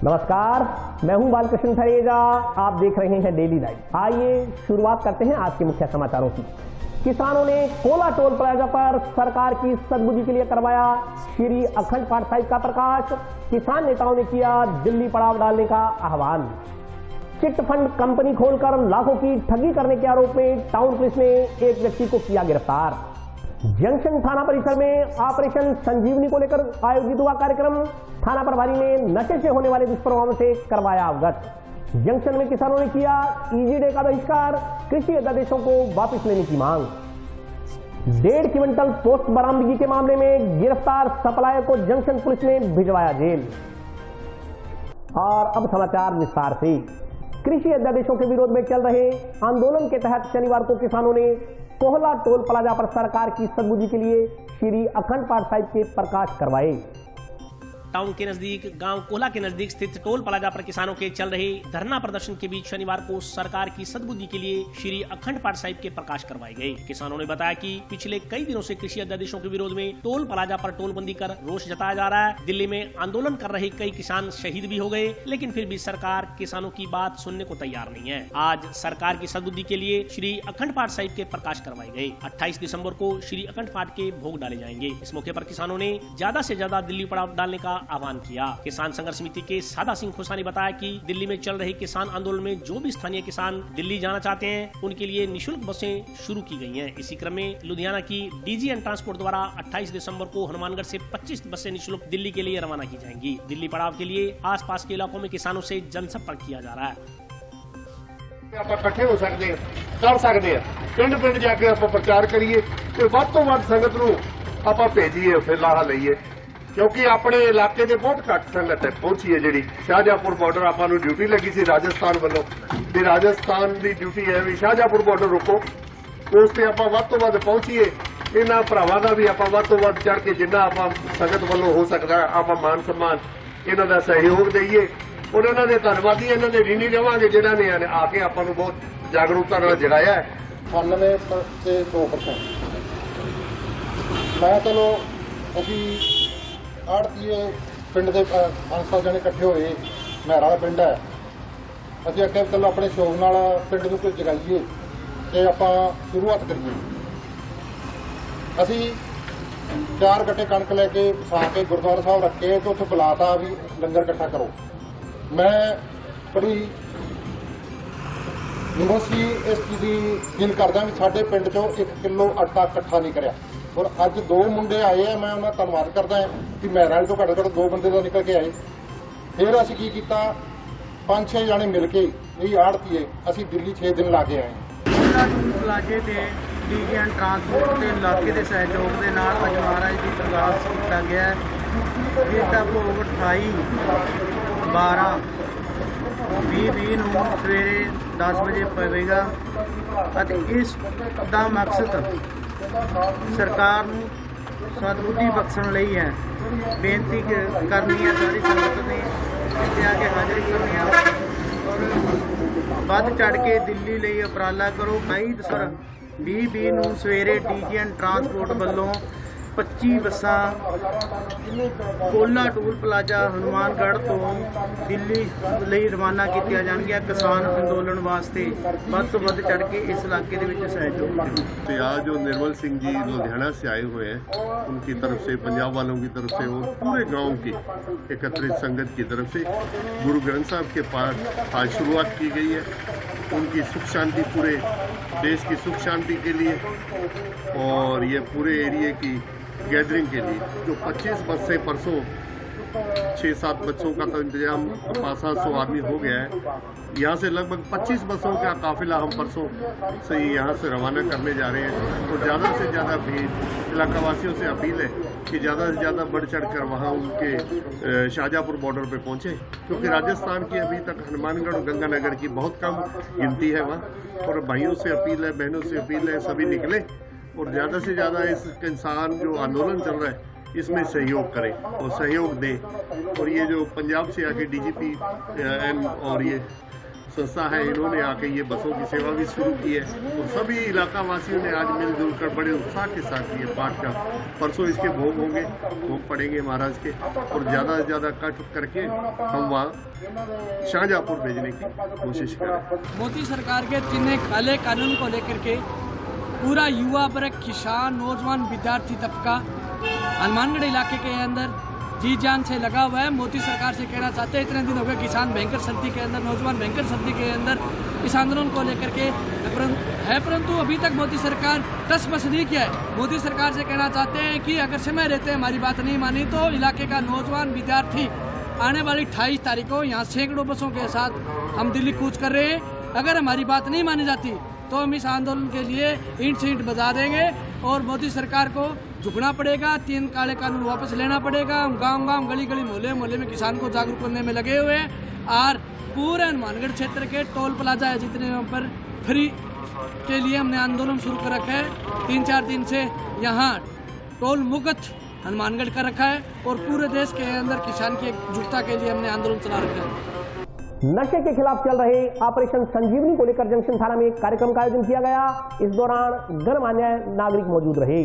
नमस्कार, मैं हूं बालकृष्ण थरेजा। आप देख रहे हैं डेली लाइव। आइए शुरुआत करते हैं आज के मुख्य समाचारों की। किसानों ने कोला टोल प्लाजा पर सरकार की सद्बुद्धि के लिए करवाया श्री अखंड पाठ साहिब का प्रकाश। किसान नेताओं ने किया दिल्ली पड़ाव डालने का आह्वान। चिट फंड कंपनी खोलकर लाखों की ठगी करने के आरोप में टाउन पुलिस ने एक व्यक्ति को किया गिरफ्तार। जंक्शन थाना परिसर में ऑपरेशन संजीवनी को लेकर आयोजित हुआ कार्यक्रम। थाना प्रभारी ने नशे से होने वाले दुष्प्रभावों से करवाया अवगत। जंक्शन में किसानों ने किया ईजी डे का बहिष्कार। कृषि अध्यादेशों को वापस लेने की मांग। 1.5 क्विंटल पोस्ट बरामदगी के मामले में गिरफ्तार सप्लायर को जंक्शन पुलिस ने भिजवाया जेल। और अब समाचार विस्तार से। कृषि अध्यादेशों के विरोध में चल रहे आंदोलन के तहत शनिवार को किसानों ने कोहला टोल प्लाजा पर सरकार की सद्बुद्धि के लिए श्री अखंड पाठ साहिब के प्रकाश करवाए। टाउन के नजदीक गांव कोहला के नजदीक स्थित टोल प्लाजा पर किसानों के चल रहे धरना प्रदर्शन के बीच शनिवार को सरकार की सद्बुद्धि के लिए श्री अखंड पाठ साहिब के प्रकाश करवाए गए। किसानों ने बताया कि पिछले कई दिनों से कृषि अध्यादेशों के विरोध में टोल प्लाजा पर टोलबंदी कर रोष जताया जा रहा है। दिल्ली में आंदोलन कर रहे कई किसान शहीद भी हो गए, लेकिन फिर भी सरकार किसानों की बात सुनने को तैयार नहीं है। आज सरकार की सद्बुद्धि के लिए श्री अखंड पाठ साहिब के प्रकाश करवाए गए। 28 दिसंबर को श्री अखंड पाठ के भोग डाले जाएंगे। इस मौके पर किसानों ने ज्यादा से ज्यादा दिल्ली पड़ाव डालने का आह्वान किया। किसान संघर्ष समिति के सादा सिंह खोसा ने बताया कि दिल्ली में चल रहे किसान आंदोलन में जो भी स्थानीय किसान दिल्ली जाना चाहते हैं उनके लिए निःशुल्क बसें शुरू की गई हैं। इसी क्रम में लुधियाना की डीजी एंड ट्रांसपोर्ट द्वारा 28 दिसंबर को हनुमानगढ़ से 25 बसें निःशुल्क दिल्ली के लिए रवाना की जाएंगी। दिल्ली पड़ाव के लिए आसपास के इलाकों में किसानों से जनसंपर्क किया जा रहा है। ਆਪਾਂ ਇਕੱਠੇ ਹੋ ਸਕਦੇ ਹਾਂ, ਕਰ ਸਕਦੇ ਹਾਂ, ਪਿੰਡ ਪਿੰਡ ਜਾ ਕੇ ਆਪਾਂ ਪ੍ਰਚਾਰ ਕਰੀਏ ਤੇ ਵੱਧ ਤੋਂ ਵੱਧ ਸੰਗਤ ਨੂੰ ਆਪਾਂ ਭੇਜੀਏ, ਉੱਥੇ ਲਾਹਾ ਲਈਏ, ਕਿਉਂਕਿ ਆਪਣੇ ਇਲਾਕੇ ਦੇ ਬਹੁਤ ਘੱਟ ਸੰਗਤ ਹੈ ਪਹੁੰਚੀ ਹੈ। ਜਿਹੜੀ ਸ਼ਾਹਜਹਾਂਪੁਰ ਬਾਰਡਰ ਆਪਾਂ ਨੂੰ ਡਿਊਟੀ ਲੱਗੀ ਸੀ ਰਾਜਸਥਾਨ ਵੱਲੋਂ, ਤੇ ਰਾਜਸਥਾਨ ਦੀ ਡਿਊਟੀ ਹੈ ਵੀ ਸ਼ਾਹਜਹਾਂਪੁਰ ਬਾਰਡਰ ਰੁਕੋ, ਉਸ ਤੇ ਆਪਾਂ ਵੱਧ ਤੋਂ ਵੱਧ ਪਹੁੰਚੀਏ। ਇਹਨਾਂ ਭਰਾਵਾਂ ਦਾ ਵੀ ਆਪਾਂ ਵੱਧ ਤੋਂ ਵੱਧ ਚੜ ਕੇ ਜਿੰਨਾ ਆਪਾਂ ਸੰਗਤ ਵੱਲੋਂ ਹੋ ਸਕਦਾ ਆਪਾਂ ਮਾਨ ਸਨਮਾਨ ਇਹਨਾਂ ਦਾ ਸਹਿਯੋਗ ਦਈਏ। और इन्होंने धन्यवादी इन्होंने ऋणी रहांगे जिन्होंने आके आपको बहुत जागरूकता जगाया है। 98% मैं चलो अभी आड़तीए पिंड के 500 जने इकट्ठे होए, मेहरा का पिंड है, अभी आख्या चलो अपने शौक नाल पिंड नूं कुछ जगाइए ते आपां शुरुआत करिए। असी 4 गट्टे कणक लैके फसा के गुरुद्वारा साहब रख के तो उत्थे बुलाता भी लंगर इकट्ठा करो। मैं बड़ी यूनिवर्सिटी इस चीज़ की फील करदा भी साडे पिंड चों 1 किलो आटा इकट्ठा नहीं करिया। और अज 2 मुंडे आए हैं, मैं उन्होंने धन्नवाद करदा कि महराज तो घट घट 2 बंदे तो निकल के आए। फिर असीं की कीता 5-6 जाने मिल के यही आड़तीए असीं दिल्ली 6 दिन ला के आए। प्लाजे ते डीजी एंड ट्रांसपोर्ट के इलाके के सहयोग के नाल अज महाराज जी प्रकाश किया गया है, जिसका भोग 28/12/2020 ਨੂੰ ਸਵੇਰੇ 10 ਵਜੇ ਪਵੇਗਾ। ਅਤੇ ਇਸ ਦਾ ਮਕਸਦ ਸਰਕਾਰ ਨੂੰ ਸਦਬੁੱਧੀ ਬਖਸ਼ਣ ਲਈ ਹੈ। ਬੇਨਤੀ ਕਰਨੀ ਹੈ ਸਾਰੀ ਸੰਗਤ ਨੇ ਇੱਥੇ ਆ ਕੇ ਹਾਜ਼ਰੀ ਕਰਨੀ ਹੈ ਔਰ ਵੱਧ ਚੜ ਕੇ ਦਿੱਲੀ ਲਈ ਉਪਰਾਲਾ ਕਰੋ। 22 ਦਸੰਬਰ 2020 ਨੂੰ ਸਵੇਰੇ ਡੀਜੀ ਐਂਡ ਟਰਾਂਸਪੋਰਟ ਵੱਲੋਂ 25 ਬੱਸਾਂ ਕੋਲਾ ਟੋਲ ਪਲਾਜ਼ਾ ਹਨੂਮਾਨਗੜ੍ਹ ਤੋਂ ਦਿੱਲੀ ਲਈ ਰਵਾਨਾ ਕੀਤੀਆਂ ਜਾਣਗੀਆਂ। किसान अंदोलन वास्ते ਵੱਧ ਤੋਂ ਵੱਧ चढ़ के इस इलाके ਦੇ ਵਿੱਚ सहयोग करें। तो आज जो निर्मल सिंह जी लुधियाना से आए हुए हैं, उनकी तरफ से, पंजाब वालों की तरफ से और पूरे गांव की एकत्रित संगत की तरफ से गुरु ग्रंथ साहब के पाठ आज शुरुआत की गई है। उनकी सुख शांति, पूरे देश की सुख शांति के लिए और ये पूरे एरिए की गैदरिंग के लिए जो 25 बस से परसों 6-7 बच्चों का तो इंतजाम 500-700 आदमी हो गया है। यहाँ से लगभग 25 बसों का काफिला हम परसों से यहाँ से रवाना करने जा रहे हैं। तो ज़्यादा से ज़्यादा भीड़ इलाका वासियों से अपील है कि ज़्यादा से ज़्यादा बढ़ चढ़ कर वहाँ उनके शाहजहाँपुर बॉर्डर पे पहुँचे, क्योंकि राजस्थान की अभी तक हनुमानगढ़ और गंगानगर की बहुत कम गिनती है वहाँ। और भाइयों से अपील है, बहनों से अपील है, सभी निकले और ज़्यादा से ज़्यादा इस किसान जो आंदोलन चल रहा है इसमें सहयोग करें और सहयोग दें। और ये जो पंजाब से आके डीजीपी और ये संस्था है, इन्होंने आके ये बसों की सेवा भी शुरू की है और सभी इलाका वासियों ने आज मिलजुल कर बड़े उत्साह के साथ ये पाठ का, परसों इसके भोग होंगे, भोग पड़ेंगे महाराज के, और ज़्यादा से ज़्यादा कट करके हम वहाँ शाहजहाँपुर भेजने की कोशिश करें। मोदी सरकार के 3 काले कानून को लेकर के पूरा युवा वर्ग, किसान, नौजवान, विद्यार्थी तबका हनुमानगढ़ इलाके के अंदर जी जान से लगा हुआ है। मोदी सरकार से कहना चाहते हैं, इतने दिन हो गए किसान बैंकर समिति के अंदर, नौजवान बैंकर समिति के अंदर इस आंदोलन को लेकर के है, परंतु अभी तक मोदी सरकार टस मस नहीं किया है। मोदी सरकार से कहना चाहते हैं कि अगर समय रहते हमारी बात नहीं मानी तो इलाके का नौजवान विद्यार्थी आने वाली 28 तारीख को यहाँ सैकड़ों बसों के साथ हम दिल्ली कूच कर रहे हैं। अगर हमारी बात नहीं मानी जाती तो हम इस आंदोलन के लिए ईंट से ईंट बजा देंगे और मोदी सरकार को झुकना पड़ेगा। 3 काले कानून वापस लेना पड़ेगा। हम गांव-गांव, गली-गली, मोहल्ले में किसान को जागरूक करने में लगे हुए हैं और पूरे हनुमानगढ़ क्षेत्र के टोल प्लाजा है जितने वहाँ पर फ्री के लिए हमने आंदोलन शुरू कर रखा है। 3-4 दिन से यहाँ टोल मुक्त हनुमानगढ़ का रखा है और पूरे देश के अंदर किसान की एकजुटता के लिए हमने आंदोलन चला रखा है। नशे के खिलाफ चल रहे ऑपरेशन संजीवनी को लेकर जंक्शन थाना में एक कार्यक्रम का आयोजन किया गया। इस दौरान गणमान्य नागरिक मौजूद रहे।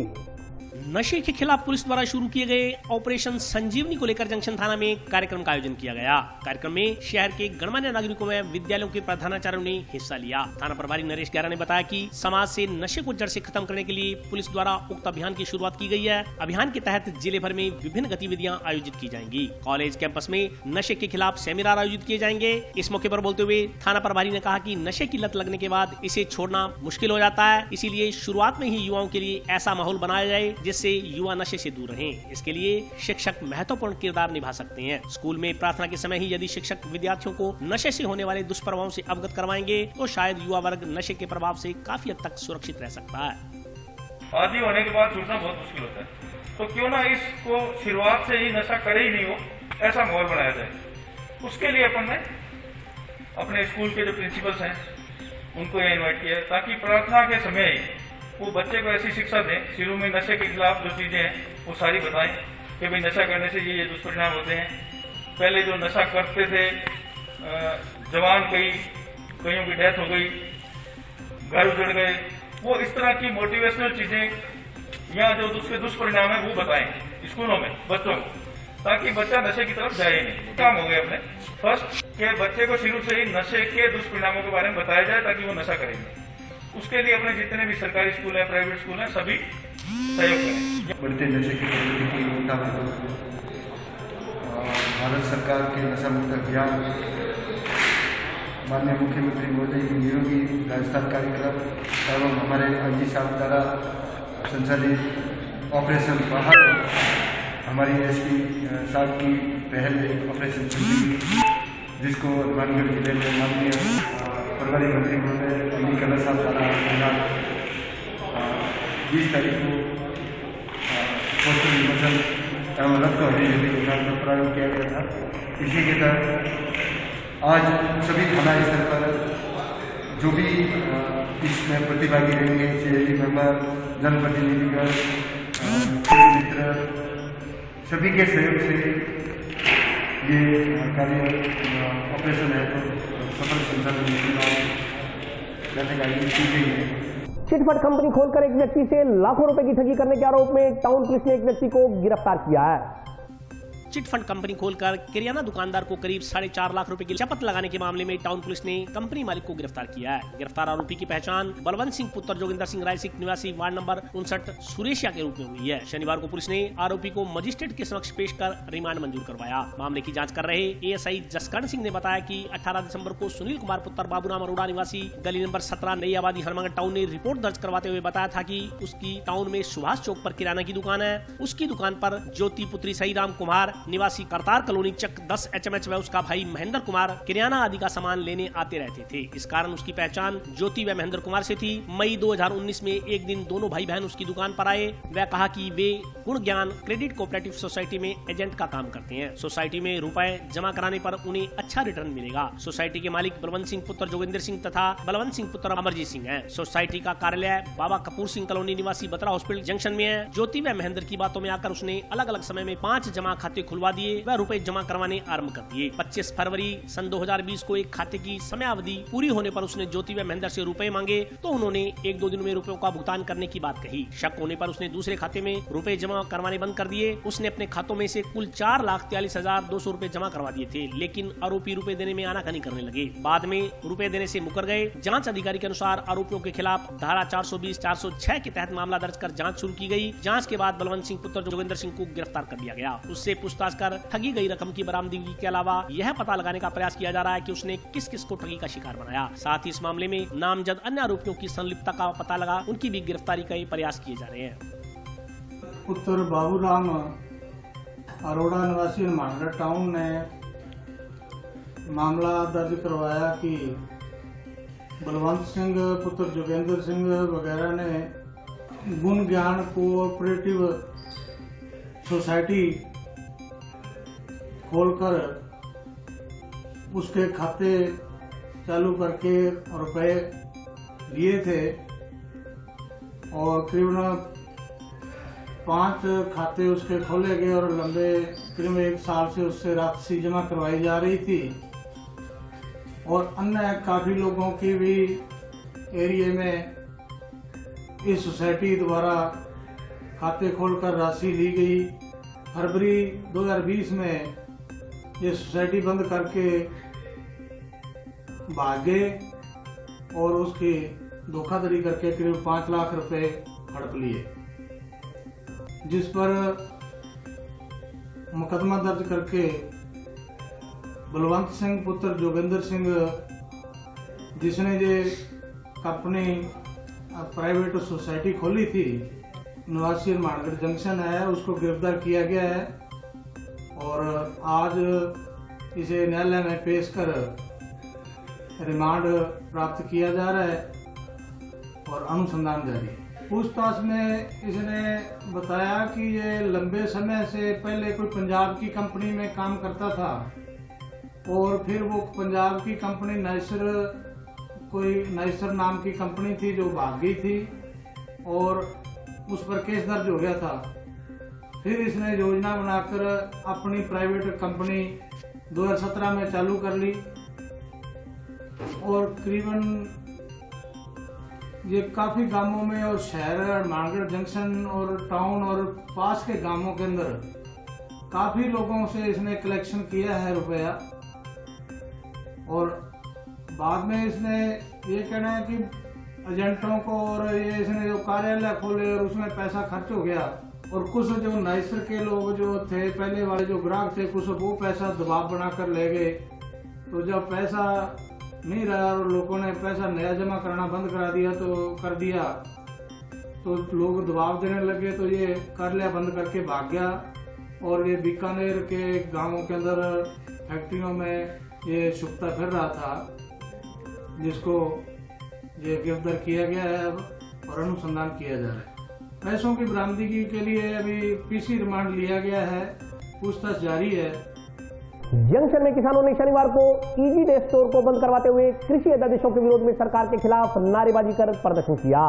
नशे के खिलाफ पुलिस द्वारा शुरू किए गए ऑपरेशन संजीवनी को लेकर जंक्शन थाना में कार्यक्रम का आयोजन किया गया। कार्यक्रम में शहर के गणमान्य नागरिकों में विद्यालयों के प्रधानाचार्यों ने हिस्सा लिया। थाना प्रभारी नरेश ग्यारा ने बताया कि समाज से नशे को जड़ से खत्म करने के लिए पुलिस द्वारा उक्त अभियान की शुरुआत की गई है। अभियान के तहत जिले भर में विभिन्न गतिविधियां आयोजित की जाएंगी। कॉलेज कैंपस में नशे के खिलाफ सेमिनार आयोजित किए जाएंगे। इस मौके पर बोलते हुए थाना प्रभारी ने कहा कि नशे की लत लगने के बाद इसे छोड़ना मुश्किल हो जाता है, इसीलिए शुरुआत में ही युवाओं के लिए ऐसा माहौल बनाया जाए जिससे युवा नशे से दूर रहें। इसके लिए शिक्षक महत्वपूर्ण किरदार निभा सकते हैं। स्कूल में प्रार्थना के समय ही यदि शिक्षक विद्यार्थियों को नशे से होने वाले दुष्प्रभावों से अवगत करवाएंगे तो शायद युवा वर्ग नशे के प्रभाव से काफी हद तक सुरक्षित रह सकता है। आदि होने के बाद छूटना बहुत मुश्किल होता है, तो क्यों ना इसको शुरुआत से ही नशा करे ही नहीं हो, ऐसा माहौल बनाया जाए। उसके लिए अपन ने अपने स्कूल के जो प्रिंसिपल्स हैं उनको ये इन्वाइट किया है ताकि प्रार्थना के समय ही वो बच्चे को ऐसी शिक्षा दें, शुरू में नशे के खिलाफ जो चीजें हैं वो सारी बताएं कि भाई नशा करने से ये दुष्परिणाम होते हैं। पहले जो नशा करते थे जवान कईयों की डेथ हो गई, घर उजड़ गए, वो इस तरह की मोटिवेशनल चीजें या जो उसके दुष्परिणाम है वो बताएं स्कूलों में बच्चों को, ताकि बच्चा नशे की तरफ जाए नहीं। काम हो गया अपने फर्स्ट के बच्चे को शुरू से ही नशे के दुष्परिणामों के बारे में बताया जाए ताकि वो नशा करेंगे। उसके लिए अपने जितने भी सरकारी स्कूल है, प्राइवेट स्कूल है, सभी सहयोग करें। बढ़ते नशे की प्रवृत्ति की मुताबिक भारत सरकार के नशा मुक्त अभियान, माननीय मुख्यमंत्री मोदी की निरोगी राजस्थान कार्यक्रम एवं हमारे आईजी साहब द्वारा संचालित ऑपरेशन बाहर, हमारी एसपी साहब की पहल ऑपरेशन संजीवनी, जिसको हनुमानगढ़ जिले में माननीय प्रभारी मंत्री महोदय डी कलर साहब द्वारा 20 तारीख को पोस्टर विमोचन एवं रक्त अभियान का प्रारंभ किया गया था। इसी के तहत आज सभी थाना स्तर पर जो भी इसमें प्रतिभागी रहेंगे, सीएजी मेंबर, जनप्रतिनिधिगण, मित्र, सभी के सहयोग से ये कार्य ऑपरेशन है तो सफल संचालन जाने का आयोजन की गई है। चिटफंड कंपनी खोलकर एक व्यक्ति से लाखों रुपए की ठगी करने के आरोप में टाउन पुलिस ने एक व्यक्ति को गिरफ्तार किया है। चिटफंड कंपनी खोलकर किराना दुकानदार को करीब 4.5 लाख रुपए की शपथ लगाने के मामले में टाउन पुलिस ने कंपनी मालिक को गिरफ्तार किया है। गिरफ्तार आरोपी की पहचान बलवंत सिंह पुत्र जोगिंदर सिंह रायसिक निवासी वार्ड नंबर 59 सुरेशिया के रूप में हुई है। शनिवार को पुलिस ने आरोपी को मजिस्ट्रेट के समक्ष पेश कर रिमांड मंजूर करवाया। मामले की जाँच कर रहे एएसआई जसकरण सिंह ने बताया कि 18 दिसंबर को सुनील कुमार पुत्र बाबूराम अरोड़ा निवासी गली नंबर 17 नई आबादी हनुमानगढ़ टाउन ने रिपोर्ट दर्ज करवाते हुए बताया था कि उसकी टाउन में सुभाष चौक पर किराना की दुकान है। उसकी दुकान पर ज्योति पुत्री सहीराम कुमार निवासी करतार कॉलोनी चक 10 HMH व उसका भाई महेंद्र कुमार किराना आदि का सामान लेने आते रहते थे। इस कारण उसकी पहचान ज्योति व महेंद्र कुमार से थी। मई 2019 में एक दिन दोनों भाई बहन उसकी दुकान पर आए। वह कहा कि वे गुण ज्ञान क्रेडिट कोऑपरेटिव सोसाइटी में एजेंट का काम करते हैं। सोसाइटी में रुपए जमा कराने पर उन्हें अच्छा रिटर्न मिलेगा। सोसाइटी के मालिक बलवंत सिंह पुत्र जोगिंदर सिंह तथा बलवंत सिंह पुत्र अमरजीत सिंह है। सोसाइटी का कार्यालय बाबा कपूर सिंह कॉलोनी निवासी बत्रा हॉस्पिटल जंक्शन में है। ज्योति व महेंद्र की बातों में आकर उसने अलग अलग समय में 5 जमा खाते खुलवा दिए व रुपए जमा करवाने आरंभ कर दिए। 25 फरवरी सन 2020 को एक खाते की समयावधि पूरी होने पर उसने ज्योति व महेंद्र से रुपए मांगे तो उन्होंने 1-2 दिन में रुपयों का भुगतान करने की बात कही। शक होने पर उसने दूसरे खाते में रुपए जमा करवाने बंद कर दिए। उसने अपने खातों में से कुल 4,43,200 रुपए जमा करवा दिए थे, लेकिन आरोपी रुपए देने में आनाकानी करने लगे। बाद में रुपए देने से मुकर गए। जांच अधिकारी के अनुसार आरोपियों के खिलाफ धारा 420-406 के तहत मामला दर्ज कर जांच शुरू की गई। जांच के बाद बलवंत सिंह पुत्र जोगिंदर सिंह को गिरफ्तार कर लिया गया। उससे पूछताछ कर ठगी गई रकम की बरामदगी के अलावा यह पता लगाने का प्रयास किया जा रहा है कि उसने किस किस को ठगी का शिकार बनाया। साथ ही इस मामले में नामजद अन्य आरोपियों की संलिप्तता का पता लगा उनकी भी गिरफ्तारी का प्रयास किए जा रहे हैं। पुत्र बाबूराम अरोड़ा निवासी हनुमानगढ़ टाउन ने मामला दर्ज करवाया कि बलवंत सिंह पुत्र जोगेंद्र सिंह वगैरह ने गुण ज्ञान कोऑपरेटिव सोसाइटी खोलकर उसके खाते चालू करके रुपए लिए थे और करीबन 5 खाते उसके खोले गए और लंबे करीब 1 साल से उससे राशि जमा करवाई जा रही थी और अन्य काफी लोगों की भी एरिया में इस सोसाइटी द्वारा खाते खोलकर राशि ली गई। फरवरी 2020 में ये सोसाइटी बंद करके भाग गए और उसकी धोखाधड़ी करके करीब 5 लाख रुपए हड़प लिए, जिस पर मुकदमा दर्ज करके बलवंत सिंह पुत्र जोगिंदर सिंह, जिसने ये कंपनी प्राइवेट सोसाइटी खोली थी, निवासी हनुमानगढ़ जंक्शन है, उसको गिरफ्तार किया गया है और आज इसे न्यायालय में पेश कर रिमांड प्राप्त किया जा रहा है और अनुसंधान जारी है। पूछताछ में इसने बताया कि ये लंबे समय से पहले कोई पंजाब की कंपनी में काम करता था और फिर वो पंजाब की कंपनी नाइसर नाम की कंपनी थी जो भाग गई थी और उस पर केस दर्ज हो गया था। फिर इसने योजना बनाकर अपनी प्राइवेट कंपनी 2017 में चालू कर ली और करीबन ये काफी गांवों में और शहर हनुमानगढ़ जंक्शन और टाउन और पास के गांवों के अंदर काफी लोगों से इसने कलेक्शन किया है रुपया और बाद में इसने ये कहना है कि एजेंटों को और ये इसने जो कार्यालय खोले और उसमें पैसा खर्च हो गया और कुछ जो नाइसर के लोग जो थे पहले वाले जो ग्राहक थे कुछ वो पैसा दबाव बनाकर ले गए। तो जब पैसा नहीं रहा और लोगों ने पैसा नया जमा करना बंद कर दिया तो लोग दबाव देने लगे तो ये कार्यालय बंद करके भाग गया और ये बीकानेर के गांवों के अंदर फैक्ट्रियों में ये छुपता फिर रहा था, जिसको ये गिरफ्तार किया गया है अब और अनुसंधान किया जा रहा है। पैसों की बरामदगी के लिए अभी पीसी रिमांड लिया गया है, पूछताछ जारी है। जंक्शन में किसानों ने शनिवार को ईजी डे स्टोर को बंद करवाते हुए कृषि अध्यादेशों के विरोध में सरकार के खिलाफ नारेबाजी कर प्रदर्शन किया।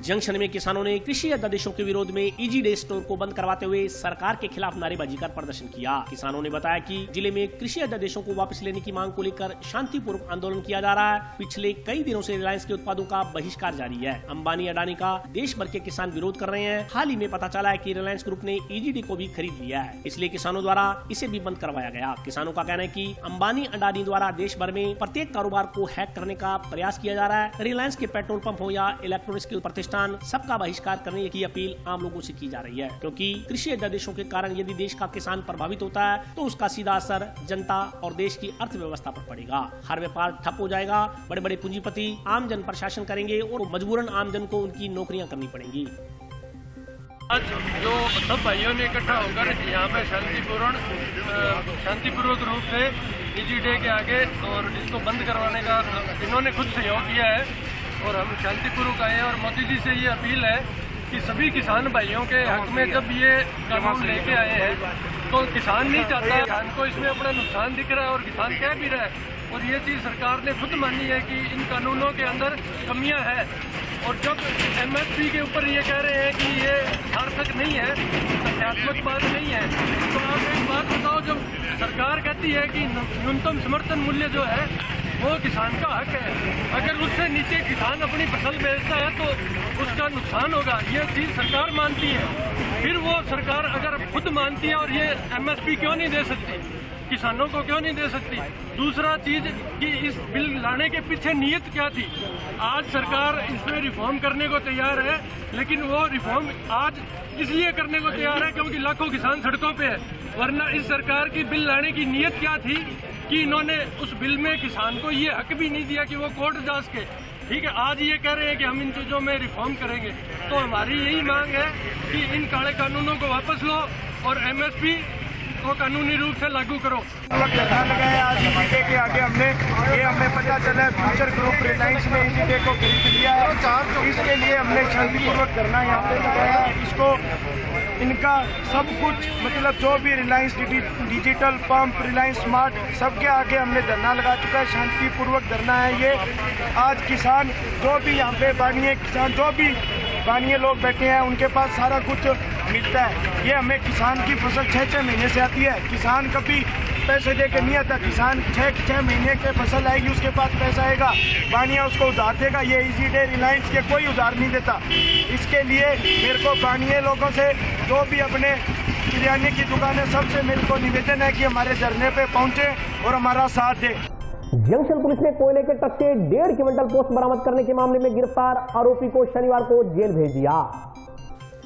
जंक्शन में किसानों ने कृषि अध्यादेशों के विरोध में ईजी डे स्टोर को बंद करवाते हुए सरकार के खिलाफ नारेबाजी कर प्रदर्शन किया। किसानों ने बताया कि जिले में कृषि अध्यादेशों को वापस लेने की मांग को लेकर शांतिपूर्वक आंदोलन किया जा रहा है। पिछले कई दिनों से रिलायंस के उत्पादों का बहिष्कार जारी है। अंबानी अडानी का देश भर के किसान विरोध कर रहे हैं। हाल ही में पता चला है कि रिलायंस ग्रुप ने ईजीडी को भी खरीद लिया है, इसलिए किसानों द्वारा इसे भी बंद करवाया गया। किसानों का कहना है कि अंबानी अडानी द्वारा देश भर में प्रत्येक कारोबार को हैक करने का प्रयास किया जा रहा है। रिलायंस के पेट्रोल पंप हो या इलेक्ट्रॉनिक्स के प्रतिष्ठान, सबका बहिष्कार करने की अपील आम लोगों से की जा रही है, क्योंकि कृषि अध्यादेशों के कारण यदि देश का किसान प्रभावित होता है तो उसका सीधा असर जनता और देश की अर्थव्यवस्था पर पड़ेगा। हर व्यापार ठप हो जाएगा, बड़े बड़े पूंजीपति आम जन पर शासन करेंगे और मजबूरन आम जन को उनकी नौकरियां करनी पड़ेंगी। आज जो सब भाइयों ने इकट्ठा होकर यहाँ पे शांतिपूर्वक रूप से ईजी डे के आगे और इसको बंद करवाने का इन्होंने खुद सहयोग किया है और हम शांतिपूर्वक आए हैं। और मोदी जी से ये अपील है कि सभी किसान भाइयों के हक में जब ये कानून लेके आए हैं तो किसान नहीं चाहता, किसान को इसमें अपना नुकसान दिख रहा है और किसान कह भी रहा है। और ये चीज़ सरकार ने खुद मानी है कि इन कानूनों के अंदर कमियां हैं। और जब MSP के ऊपर ये कह रहे हैं कि ये सार्थक नहीं है, तथ्यात्मक बात नहीं है, तो आप एक बात बताओ, जब सरकार कहती है कि न्यूनतम समर्थन मूल्य जो है वो किसान का हक है, अगर उससे नीचे किसान अपनी फसल बेचता है तो उसका नुकसान होगा, ये चीज़ सरकार मानती है। फिर वो सरकार अगर खुद मानती है और ये MSP क्यों नहीं दे सकती, किसानों को क्यों नहीं दे सकती? दूसरा चीज कि इस बिल लाने के पीछे नीयत क्या थी? आज सरकार इसमें रिफॉर्म करने को तैयार है, लेकिन वो रिफॉर्म आज इसलिए करने को तैयार है क्योंकि लाखों किसान सड़कों पे है। वरना इस सरकार की बिल लाने की नीयत क्या थी कि इन्होंने उस बिल में किसान को ये हक भी नहीं दिया कि वो कोर्ट जा सके। ठीक है, आज ये कह रहे हैं कि हम इन चीज़ों में रिफॉर्म करेंगे, तो हमारी यही मांग है कि इन काले कानूनों को वापस लो और MSP को कानूनी रूप से लागू करो। धरना लगाया आज EGDE के आगे हमें पता चला फ्यूचर ग्रुप रिलायंस ने EGDE को खरीद लिया है। इसके लिए हमने शांतिपूर्वक धरना यहाँ पे लगाया। इसको इनका सब कुछ मतलब जो भी Reliance digital pump, Reliance smart, सबके आगे हमने धरना लगा चुका है। शांतिपूर्वक धरना है ये। आज किसान जो भी यहाँ पे बानिए किसान जो भी बानिए लोग बैठे हैं उनके पास सारा कुछ मिलता है। ये हमें किसान की फसल 6-6 महीने से आती है। किसान कभी पैसे दे के नहीं आता। किसान 6 महीने के फसल आएगी, उसके पास पैसा आएगा, बानिया उसको उधार देगा। ये EGDE रिलायंस के कोई उधार नहीं देता। इसके लिए मेरे को बानिए लोगों से जो भी अपने किराने की दुकान है सबसे मेरे को निवेदन है कि हमारे धरने पे पहुंचे और हमारा साथ दे। जंक्शन पुलिस ने कोयले के ट्रक से 1.5 क्विंटल पोस्ट बरामद करने के मामले में गिरफ्तार आरोपी को शनिवार को जेल भेज दिया।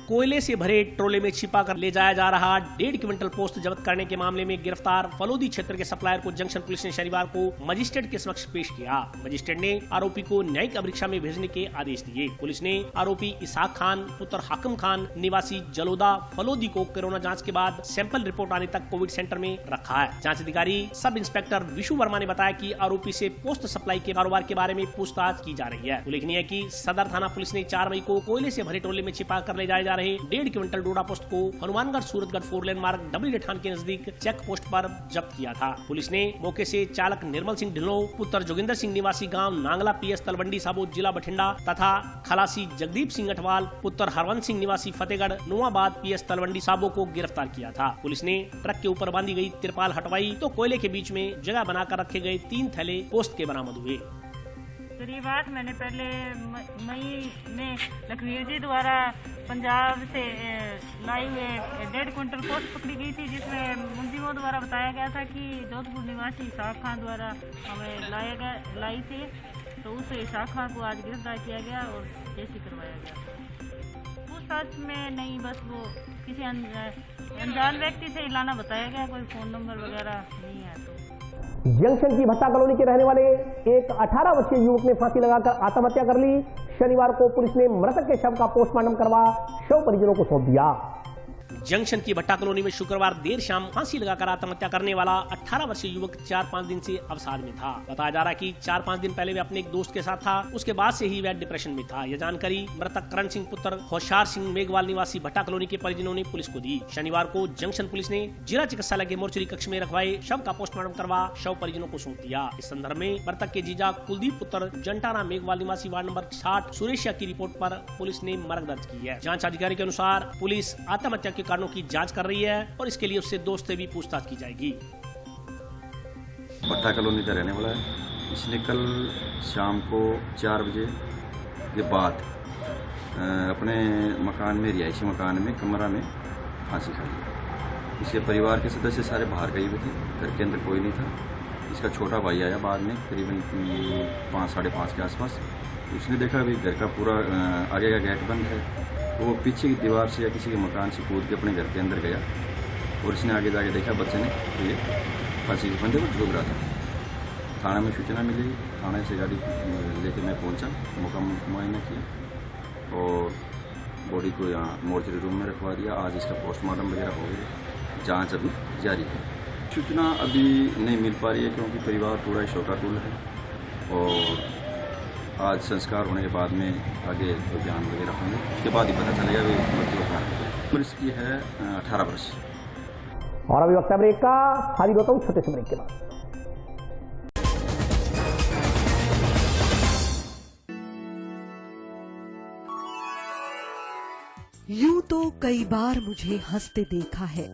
कोयले से भरे ट्रोले में छिपा कर ले जाया जा रहा 1.5 क्विंटल पोस्ट जब्त करने के मामले में गिरफ्तार फलोदी क्षेत्र के सप्लायर को जंक्शन पुलिस ने शनिवार को मजिस्ट्रेट के समक्ष पेश किया। मजिस्ट्रेट ने आरोपी को न्यायिक अभिरक्षा में भेजने के आदेश दिए। पुलिस ने आरोपी इसहाक खान पुत्र हाकिम खान निवासी जलोदा फलोदी को कोरोना जाँच के बाद सैंपल रिपोर्ट आने तक कोविड सेंटर में रखा है। जाँच अधिकारी सब इंस्पेक्टर विशु वर्मा ने बताया कि आरोपी से पोस्ट सप्लाई के कारोबार के बारे में पूछताछ की जा रही है। उल्लेखनीय है कि सदर थाना पुलिस ने 4 मई को कोयले से भरे ट्रोले में छिपा कर ले जाए जा रहे 1.5 क्विंटल डोडा पोस्ट को हनुमानगढ़ सूरतगढ़ 4 लेन मार्ग डबली रेठान के नजदीक चेक पोस्ट पर जब्त किया था। पुलिस ने मौके से चालक निर्मल सिंह ढिल्लो पुत्र जोगिंदर सिंह निवासी गांव नांगला PS तलवंडी साबो जिला बठिंडा तथा खलासी जगदीप सिंह अठवाल पुत्र हरवंत सिंह निवासी फतेहगढ़ नुआबाद PS तलवंडी साबो को गिरफ्तार किया था। पुलिस ने ट्रक के ऊपर बांधी गई तिरपाल हटवाई तो कोयले के बीच में जगह बनाकर रखे गए 3 थैले पोस्ट के बरामद हुए। करीब 8 महीने पहले मई में लखवीर जी द्वारा पंजाब से लाई हुए 1.5 क्विंटल पोस्ट पकड़ी गई थी, जिसमें मुंजिमों द्वारा बताया गया था कि जोधपुर निवासी इसहाक खान द्वारा हमें लाई थी। तो उस इसहाक खान को आज गिरफ्तार किया गया और जेसी करवाया गया। पूछताछ में नहीं, बस वो किसी अनजान व्यक्ति से लाना बताया गया, कोई फ़ोन नंबर वगैरह नहीं है। तो जंक्शन की भट्टा कॉलोनी के रहने वाले एक 18 वर्षीय युवक ने फांसी लगाकर आत्महत्या कर ली। शनिवार को पुलिस ने मृतक के शव का पोस्टमार्टम करवा शव परिजनों को सौंप दिया। जंक्शन की भट्टा कॉलोनी में शुक्रवार देर शाम फांसी लगाकर आत्महत्या करने वाला 18 वर्षीय युवक 4-5 दिन से अवसाद में था। बताया जा रहा है कि 4-5 दिन पहले वह अपने एक दोस्त के साथ था, उसके बाद से ही वह डिप्रेशन में था। यह जानकारी मृतक करण सिंह पुत्र होशियार सिंह मेघवाल निवासी भट्टा कॉलोनी के परिजनों ने पुलिस को दी। शनिवार को जंक्शन पुलिस ने जिला चिकित्सालय के मोर्चरी कक्ष में रखवाए शव का पोस्टमार्टम करवा शव परिजनों को सौंप दिया। इस संदर्भ में मृतक के जीजा कुलदीप पुत्र जंटाना मेघवाल निवासी वार्ड नंबर 60 सुरेशिया की रिपोर्ट पर पुलिस ने मर्ग दर्ज की है। जाँच अधिकारी के अनुसार पुलिस आत्महत्या के कारणों की जाँच कर रही है और इसके लिए उससे दोस्त से भी पूछताछ की जाएगी। भट्टा कॉलोनी का रहने वाला है। इसने कल शाम को 4 बजे के बाद अपने मकान में रिहायशी मकान में कमरा में फांसी खा ली। इसके परिवार के सदस्य सारे बाहर गए हुए थे, घर के अंदर कोई नहीं था। इसका छोटा भाई आया बाद में करीबन 5-5:30 के आसपास। उसने देखा अभी घर का पूरा आगे का गेट बंद है। वो पीछे की दीवार से या किसी के मकान से कूद के अपने घर के अंदर गया और इसने आगे जाके देखा बच्चे ने ये फांसी के फंदे को झूक रहा था। थाना में सूचना मिली, थाने से गाड़ी लेके मैं पहुंचा, मौका मुआयना किया और बॉडी को यहाँ मोर्चरी रूम में रखवा दिया। आज इसका पोस्टमार्टम वगैरह हो गया, जाँच अभी जारी है। सूचना अभी नहीं मिल पा रही है क्योंकि परिवार पूरा शोकाकुल है और आज संस्कार होने के बाद में आगे बयान वगैरह होंगे, उसके बाद ही पता चलेगा भी मृत्यु का। उम्र इसकी है 18 वर्ष। और अभी वक्त है ब्रेक का, हाजिर होता हूं छोटे से ब्रेक के बाद। यूं तो कई बार मुझे हंसते देखा है,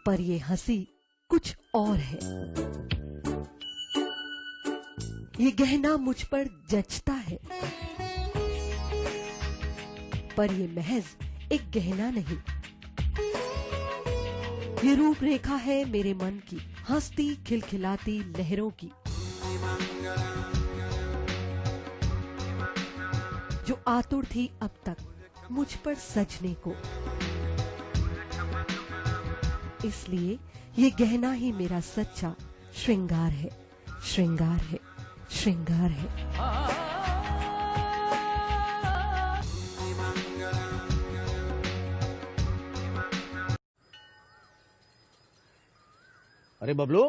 पर ये हंसी कुछ और है। ये गहना मुझ पर जचता है, पर ये महज एक गहना नहीं, ये रूपरेखा है मेरे मन की, हंसती खिलखिलाती लहरों की, जो आतुर थी अब तक मुझ पर सजने को। इसलिए ये गहना ही मेरा सच्चा श्रृंगार है, श्रृंगार है, श्रृंगार है। अरे बबलू,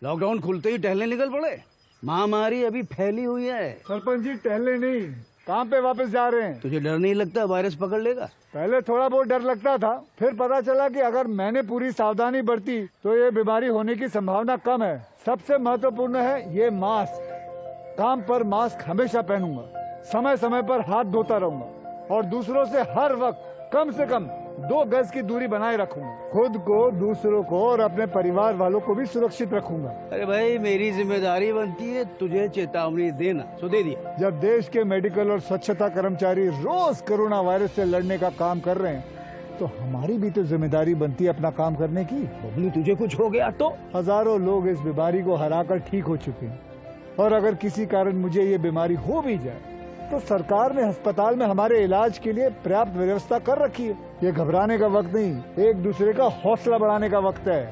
लॉकडाउन खुलते ही टहलने निकल पड़े। महामारी अभी फैली हुई है। सरपंच जी टहलने नहीं, कहाँ पे वापस जा रहे हैं? तुझे डर नहीं लगता वायरस पकड़ लेगा? पहले थोड़ा बहुत डर लगता था, फिर पता चला कि अगर मैंने पूरी सावधानी बरती तो ये बीमारी होने की संभावना कम है। सबसे महत्वपूर्ण है ये मास्क। काम पर मास्क हमेशा पहनूंगा, समय समय पर हाथ धोता रहूंगा और दूसरों से हर वक्त कम से कम 2 गज की दूरी बनाए रखूंगा। खुद को, दूसरों को और अपने परिवार वालों को भी सुरक्षित रखूंगा। अरे भाई, मेरी जिम्मेदारी बनती है तुझे चेतावनी देना, सो दे दिया। जब देश के मेडिकल और स्वच्छता कर्मचारी रोज कोरोना वायरस से लड़ने का काम कर रहे हैं, तो हमारी भी तो जिम्मेदारी बनती है अपना काम करने की। बबलू, तुझे कुछ हो गया तो? हजारों लोग इस बीमारी को हराकर ठीक हो चुके हैं, और अगर किसी कारण मुझे ये बीमारी हो भी जाए तो सरकार ने अस्पताल में हमारे इलाज के लिए पर्याप्त व्यवस्था कर रखी है। ये घबराने का वक्त नहीं, एक दूसरे का हौसला बढ़ाने का वक्त है।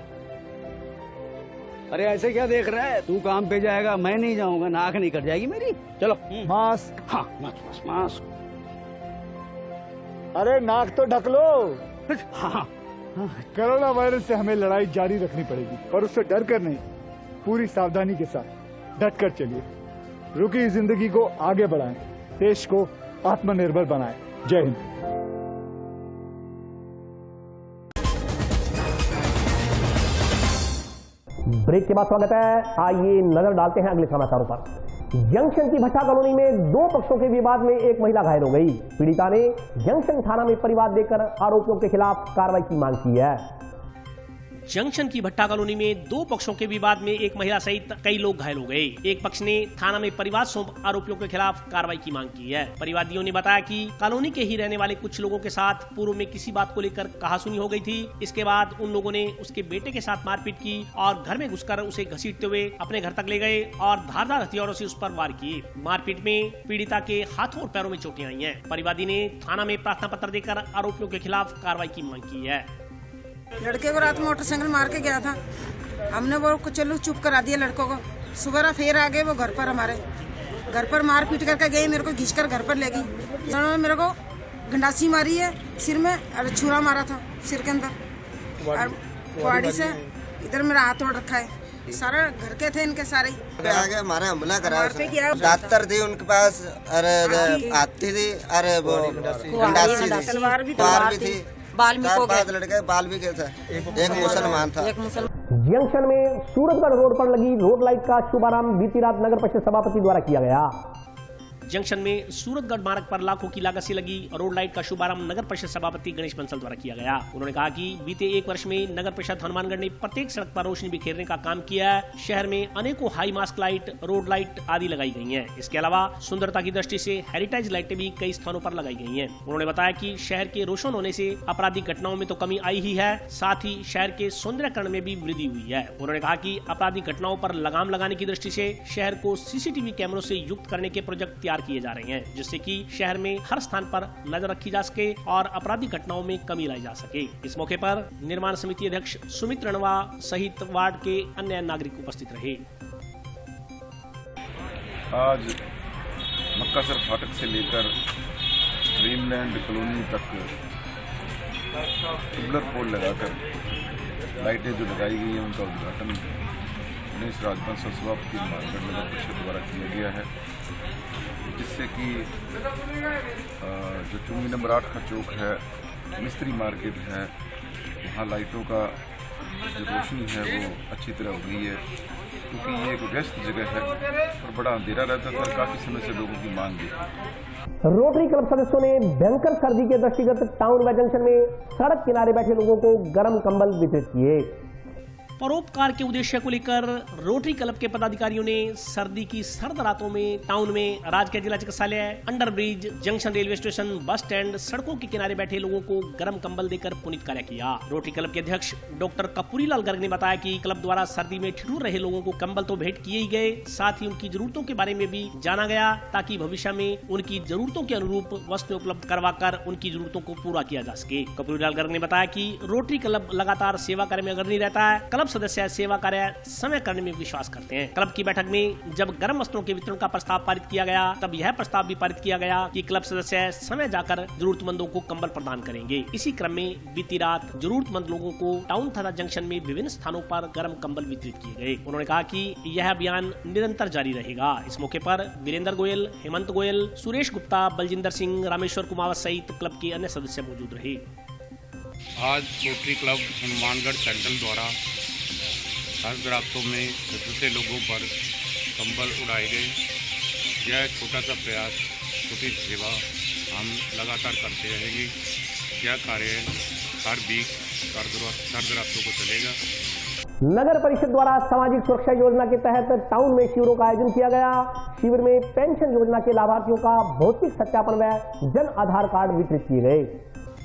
अरे ऐसे क्या देख रहा है? तू काम पे जाएगा, मैं नहीं जाऊंगा, नाक नहीं कट जाएगी मेरी। चलो मास्क। हाँ, मास्क मास्क। अरे नाक तो ढक लो। हाँ। कोरोना वायरस से हमें लड़ाई जारी रखनी पड़ेगी, पर उससे डर कर नहीं, पूरी सावधानी के साथ डट कर चलिए। रुकी जिंदगी को आगे बढ़ाएं, देश को आत्मनिर्भर बनाएं। जय हिंद। ब्रेक के बाद स्वागत है। आइए नजर डालते हैं अगले समाचारों पर। जंक्शन की भट्टा कॉलोनी में 2 पक्षों के विवाद में एक महिला घायल हो गई। पीड़िता ने जंक्शन थाना में परिवाद देकर आरोपियों के खिलाफ कार्रवाई की मांग की है। जंक्शन की भट्टा कॉलोनी में 2 पक्षों के विवाद में एक महिला सहित कई लोग घायल हो गए। एक पक्ष ने थाना में परिवाद सौंप आरोपियों के खिलाफ कार्रवाई की मांग की है। परिवादियों ने बताया कि कॉलोनी के ही रहने वाले कुछ लोगों के साथ पूर्व में किसी बात को लेकर कहासुनी हो गई थी। इसके बाद उन लोगों ने उसके बेटे के साथ मारपीट की और घर में घुसकर उसे घसीटते हुए अपने घर तक ले गए और धारदार हथियारों से उस पर वार किए। मारपीट में पीड़िता के हाथों और पैरों में चोटें आई हैं। परिवादी ने थाना में प्रार्थना पत्र देकर आरोपियों के खिलाफ कार्रवाई की मांग की है। लड़के को रात में मोटरसाइकिल मार के गया था, हमने वो चलो चुप करा दिया लड़कों को। सुबह फिर आ गए वो घर पर, हमारे घर पर मार पीट करके गई, मेरे को घिंच कर घर पर ले गई। उन्होंने मेरे को गंडासी मारी है सिर में और छुरा मारा था सिर के अंदर, और कुआड़ी से इधर मेरा हाथ तोड़ रखा है। सारे घर के थे इनके सारे। आगे हमारा हमला करा, दातर थी उनके पास, अरे हाथी थी, अरे वो गंडासी थी, तलवार भी थी, बाल भी गए थे, एक मुसलमान था। जंक्शन में सूरतगढ़ रोड पर लगी रोड लाइट का शुभारंभ बीती रात नगर परिषद सभापति द्वारा किया गया। जंक्शन में सूरतगढ़ मार्ग पर लाखों की लागत से लगी रोड लाइट का शुभारंभ नगर परिषद सभापति गणेश बंसल द्वारा किया गया। उन्होंने कहा कि बीते 1 वर्ष में नगर परिषद हनुमानगढ़ ने प्रत्येक सड़क पर रोशनी बिखेरने का काम किया है। शहर में अनेकों high mask light, road light आदि लगाई गई हैं। इसके अलावा सुंदरता की दृष्टि से हेरिटेज लाइटें भी कई स्थानों पर लगाई गई हैं। उन्होंने बताया कि शहर के रोशन होने से आपराधिक घटनाओं में तो कमी आई ही है, साथ ही शहर के सौंदर्यकरण में भी वृद्धि हुई है। उन्होंने कहा कि आपराधिक घटनाओं पर लगाम लगाने की दृष्टि से शहर को सीसीटीवी कैमरों से युक्त करने के प्रोजेक्ट तैयार किए जा रहे हैं, जिससे कि शहर में हर स्थान पर नजर रखी जा सके और आपराधिक घटनाओं में कमी लाई जा सके। इस मौके पर निर्माण समिति अध्यक्ष सुमित रणवा सहित वार्ड के अन्य नागरिक उपस्थित रहे। आज मक्कासर फाटक से लेकर ड्रीमलैंड कॉलोनी तक ट्यूबलर पोल लगाकर लाइटें जो लगाई गई हैं उनका उद्घाटन गणेश राजवंश सभापति हनुमानगढ़ नगर परिषद द्वारा किया गया है, जिससे कि जो चुंगी नंबर 8 का चौक है मिस्त्री मार्केट है, वहाँ लाइटों का जो रोशनी है वो अच्छी तरह हो गई है, क्योंकि ये एक व्यस्त जगह है और बड़ा अंधेरा रहता था। काफ़ी समय से लोगों की मांग भी थी। रोटरी क्लब सदस्यों ने भयंकर सर्दी के दृष्टिगत टाउन व जंक्शन में सड़क किनारे बैठे लोगों को गर्म कंबल वितरित किए। परोपकार के उद्देश्य को लेकर रोटरी क्लब के पदाधिकारियों ने सर्दी की सर्द रातों में टाउन में राजकीय जिला चिकित्सालय, underbridge, junction railway station, bus stand, सड़कों के किनारे बैठे लोगों को गर्म कंबल देकर पुनीत कार्य किया। रोटरी क्लब के अध्यक्ष डॉक्टर कपूरीलाल गर्ग ने बताया कि क्लब द्वारा सर्दी में ठिठुर रहे लोगों को कंबल तो भेंट किए ही गए, साथ ही उनकी जरूरतों के बारे में भी जाना गया, ताकि भविष्य में उनकी जरूरतों के अनुरूप वस्तुएं उपलब्ध करवाकर उनकी जरूरतों को पूरा किया जा सके। कपूरीलाल गर्ग ने बताया कि रोटरी क्लब लगातार सेवा कार्य में अग्रणी रहता है। क्लब सदस्य सेवा कार्य समय करने में विश्वास करते हैं। क्लब की बैठक में जब गर्म वस्त्रों के वितरण का प्रस्ताव पारित किया गया, तब यह प्रस्ताव भी पारित किया गया कि क्लब सदस्य समय जाकर जरूरतमंदों को कंबल प्रदान करेंगे। इसी क्रम में बीती रात जरूरतमंद लोगों को टाउन तथा जंक्शन में विभिन्न स्थानों पर गर्म कंबल वितरित किए गए। उन्होंने कहा कि यह अभियान निरंतर जारी रहेगा। इस मौके पर वीरेंद्र गोयल, हेमंत गोयल, सुरेश गुप्ता, बलजिंदर सिंह, रामेश्वर कुमावत सहित क्लब के अन्य सदस्य मौजूद रहे। आज रोटरी क्लब हनुमानगढ़ सेंट्रल द्वारा सर्द रातों में जरूरते लोगों पर कंबल उड़ाए गए। यह छोटा सा प्रयास, छोटी सेवा हम लगातार करते रहेंगे। यह कार्य हर वीक सर्द रातों को चलेगा। नगर परिषद द्वारा सामाजिक सुरक्षा योजना के तहत टाउन में शिविरों का आयोजन किया गया। शिविर में पेंशन योजना के लाभार्थियों का भौतिक सत्यापन व जन आधार कार्ड वितरित किए गए।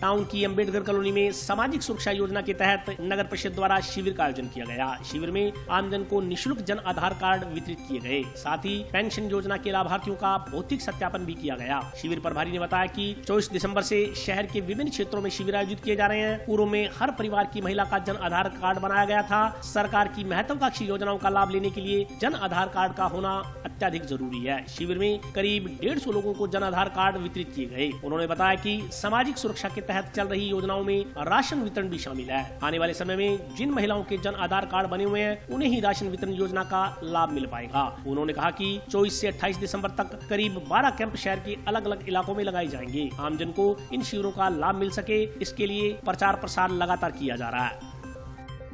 टाउन की अंबेडकर कॉलोनी में सामाजिक सुरक्षा योजना के तहत नगर परिषद द्वारा शिविर का आयोजन किया गया। शिविर में आमजन को निःशुल्क जन आधार कार्ड वितरित किए गए, साथ ही पेंशन योजना के लाभार्थियों का भौतिक सत्यापन भी किया गया। शिविर प्रभारी ने बताया कि 24 दिसंबर से शहर के विभिन्न क्षेत्रों में शिविर आयोजित किए जा रहे हैं। पूर्व में हर परिवार की महिला का जन आधार कार्ड बनाया गया था। सरकार की महत्वाकांक्षी योजनाओं का लाभ लेने के लिए जन आधार कार्ड का होना अत्यधिक जरूरी है। शिविर में करीब 150 लोगों को जन आधार कार्ड वितरित किए गए। उन्होंने बताया कि सामाजिक सुरक्षा के तहत चल रही योजनाओं में राशन वितरण भी शामिल है। आने वाले समय में जिन महिलाओं के जन आधार कार्ड बने हुए हैं, उन्हें ही राशन वितरण योजना का लाभ मिल पाएगा। उन्होंने कहा कि 24 से 28 दिसंबर तक करीब 12 कैंप शहर के अलग अलग इलाकों में लगाए जाएंगे। आमजन को इन शिविरों का लाभ मिल सके, इसके लिए प्रचार प्रसार लगातार किया जा रहा है।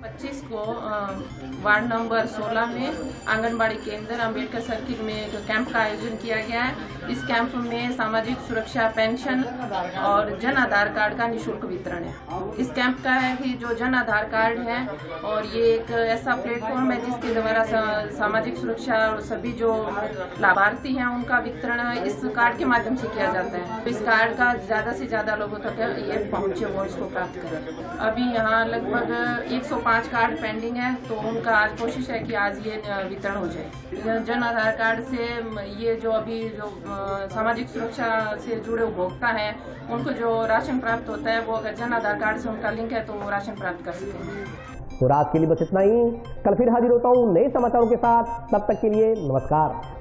25 को वार्ड नंबर 16 में आंगनबाड़ी केंद्र अम्बेडकर सर्किल में एक कैंप का आयोजन किया गया है। इस कैंप में सामाजिक सुरक्षा पेंशन और जन आधार कार्ड का निःशुल्क वितरण है। इस कैंप का है कि जो जन आधार कार्ड है, और ये एक ऐसा प्लेटफॉर्म है जिसके द्वारा सामाजिक सुरक्षा और सभी जो लाभार्थी हैं उनका वितरण इस कार्ड के माध्यम से किया जाता है। इस कार्ड का ज़्यादा से ज़्यादा लोगों तक ये पहुँचे, वो इसको प्राप्त करें। अभी यहाँ लगभग 105 कार्ड पेंडिंग है, तो उनका आज कोशिश है कि आज ये वितरण हो जाए। जन आधार कार्ड से ये जो अभी जो सामाजिक सुरक्षा से जुड़े उपभोक्ता हैं, उनको जो राशन प्राप्त होता है, वो अगर जन आधार कार्ड से उनका लिंक है तो वो राशन प्राप्त कर सकेंगे। तो रात के लिए बस इतना ही। कल फिर हाजिर होता हूँ नए समाचारों के साथ। तब तक के लिए नमस्कार।